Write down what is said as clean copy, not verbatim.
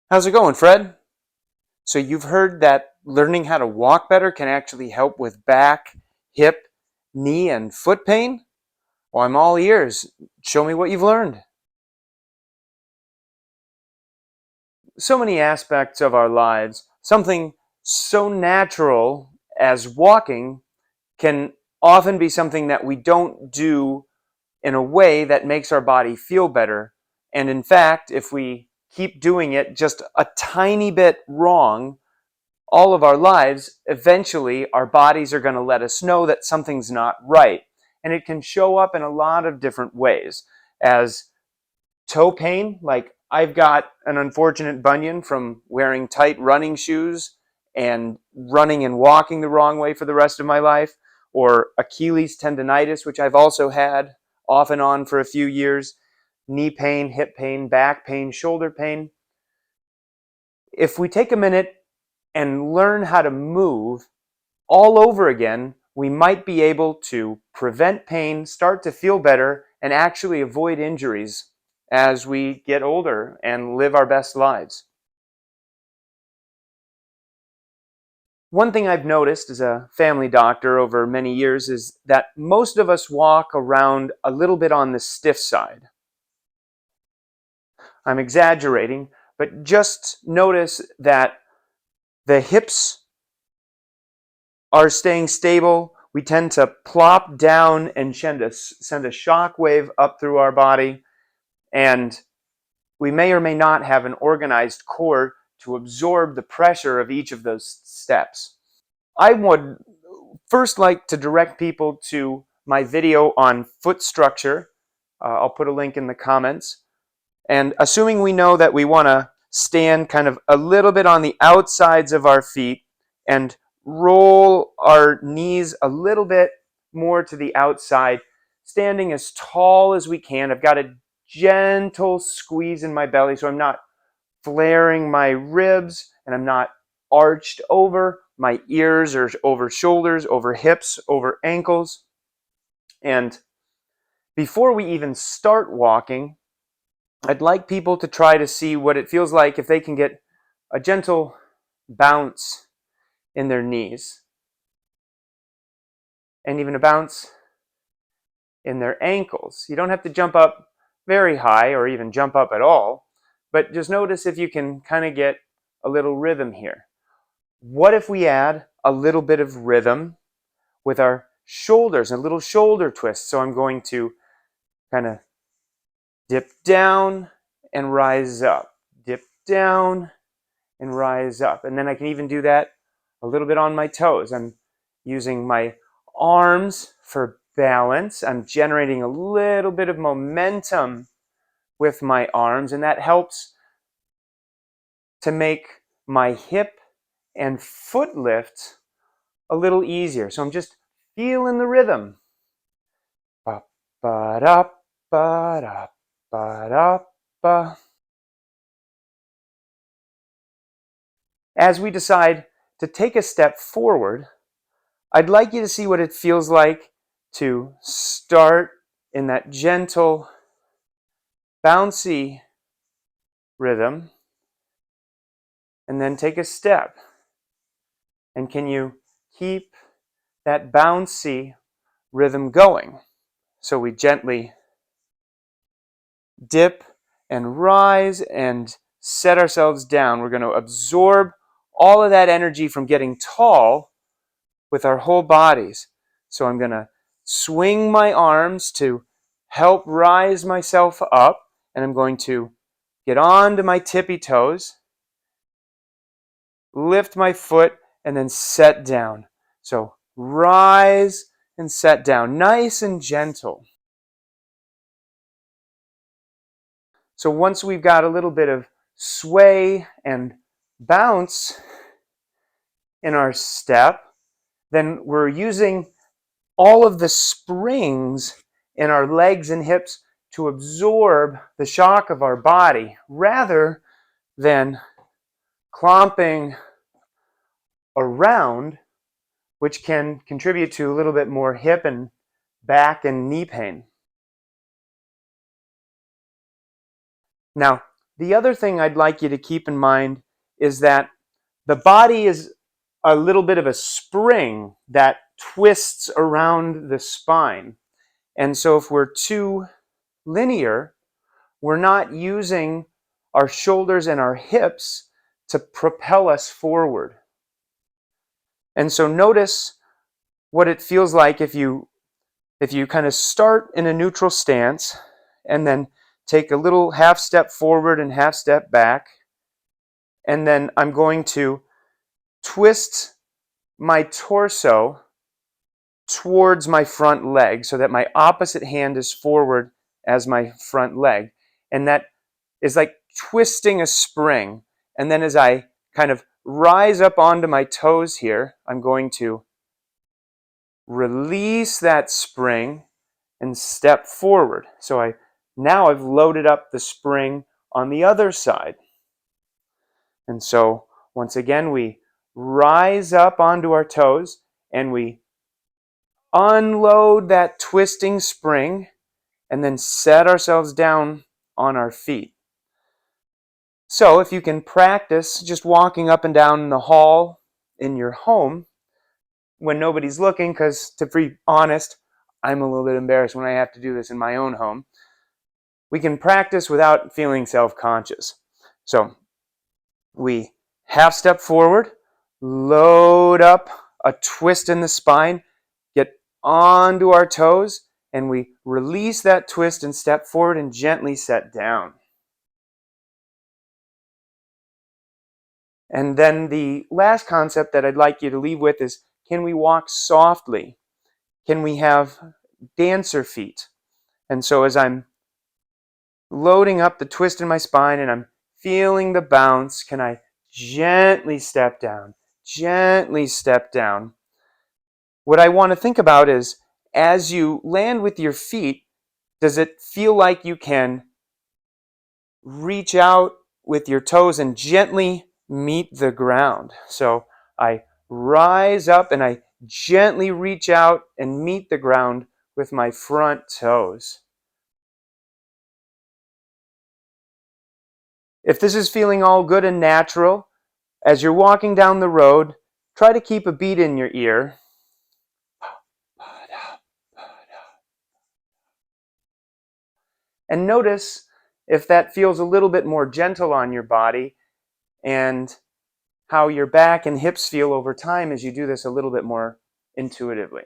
How's it going, Fred? So you've heard that learning how to walk better can actually help with back, hip, knee, and foot pain? Well, I'm all ears. Show me what you've learned. So many aspects of our lives, something so natural as walking can often be something that we don't do in a way that makes our body feel better. And in fact, if we keep doing it just a tiny bit wrong, all of our lives, eventually our bodies are going to let us know that something's not right. And it can show up in a lot of different ways as toe pain, like I've got an unfortunate bunion from wearing tight running shoes and running and walking the wrong way for the rest of my life, or Achilles tendonitis, which I've also had off and on for a few years, knee pain, hip pain, back pain, shoulder pain. If we take a minute and learn how to move all over again, we might be able to prevent pain, start to feel better, and actually avoid injuries as we get older and live our best lives. One thing I've noticed as a family doctor over many years is that most of us walk around a little bit on the stiff side. I'm exaggerating, but just notice that the hips are staying stable. We tend to plop down and send a shock wave up through our body, and we may or may not have an organized core to absorb the pressure of each of those steps. I would first like to direct people to my video on foot structure. I'll put a link in the comments. And assuming we know that we want to stand kind of a little bit on the outsides of our feet and roll our knees a little bit more to the outside, standing as tall as we can. I've got a gentle squeeze in my belly so I'm not flaring my ribs and I'm not arched over. My ears are over shoulders, over hips, over ankles. And before we even start walking, I'd like people to try to see what it feels like if they can get a gentle bounce in their knees and even a bounce in their ankles. You don't have to jump up very high or even jump up at all, but just notice if you can kind of get a little rhythm here. What if we add a little bit of rhythm with our shoulders, a little shoulder twist? So I'm going to kind of dip down and rise up, dip down and rise up. And then I can even do that a little bit on my toes. I'm using my arms for balance. I'm generating a little bit of momentum with my arms, and that helps to make my hip and foot lift a little easier. So I'm just feeling the rhythm. Ba ba da ba da ba da ba. As we decide to take a step forward, I'd like you to see what it feels like to start in that gentle, bouncy rhythm and then take a step. And can you keep that bouncy rhythm going? So we gently dip and rise and set ourselves down. We're going to absorb all of that energy from getting tall with our whole bodies. So I'm going to swing my arms to help rise myself up, and I'm going to get onto my tippy toes, lift my foot, and then set down. So rise and set down, nice and gentle. So once we've got a little bit of sway and bounce in our step, then we're using all of the springs in our legs and hips to absorb the shock of our body rather than clomping around, which can contribute to a little bit more hip and back and knee pain. Now, The other thing I'd like you to keep in mind is that the body is a little bit of a spring that twists around the spine. And so if we're too linear, we're not using our shoulders and our hips to propel us forward. And so notice what it feels like if you kind of start in a neutral stance and then take a little half step forward and half step back. And then I'm going to twist my torso towards my front leg so that my opposite hand is forward as my front leg. And that is like twisting a spring. And then as I kind of rise up onto my toes here, I'm going to release that spring and step forward. So now I've loaded up the spring on the other side. And so once again, we rise up onto our toes and we unload that twisting spring and then set ourselves down on our feet. So if you can practice just walking up and down in the hall in your home when nobody's looking, because to be honest, I'm a little bit embarrassed when I have to do this in my own home. We can practice without feeling self-conscious. So we half step forward, load up a twist in the spine, get onto our toes, and we release that twist and step forward and gently set down. And then the last concept that I'd like you to leave with is, can we walk softly? Can we have dancer feet? And so as I'm loading up the twist in my spine and I'm feeling the bounce, can I gently step down, gently step down? What I want to think about is, as you land with your feet, does it feel like you can reach out with your toes and gently meet the ground? So I rise up and I gently reach out and meet the ground with my front toes. If this is feeling all good and natural, as you're walking down the road, try to keep a beat in your ear. And notice if that feels a little bit more gentle on your body and how your back and hips feel over time as you do this a little bit more intuitively.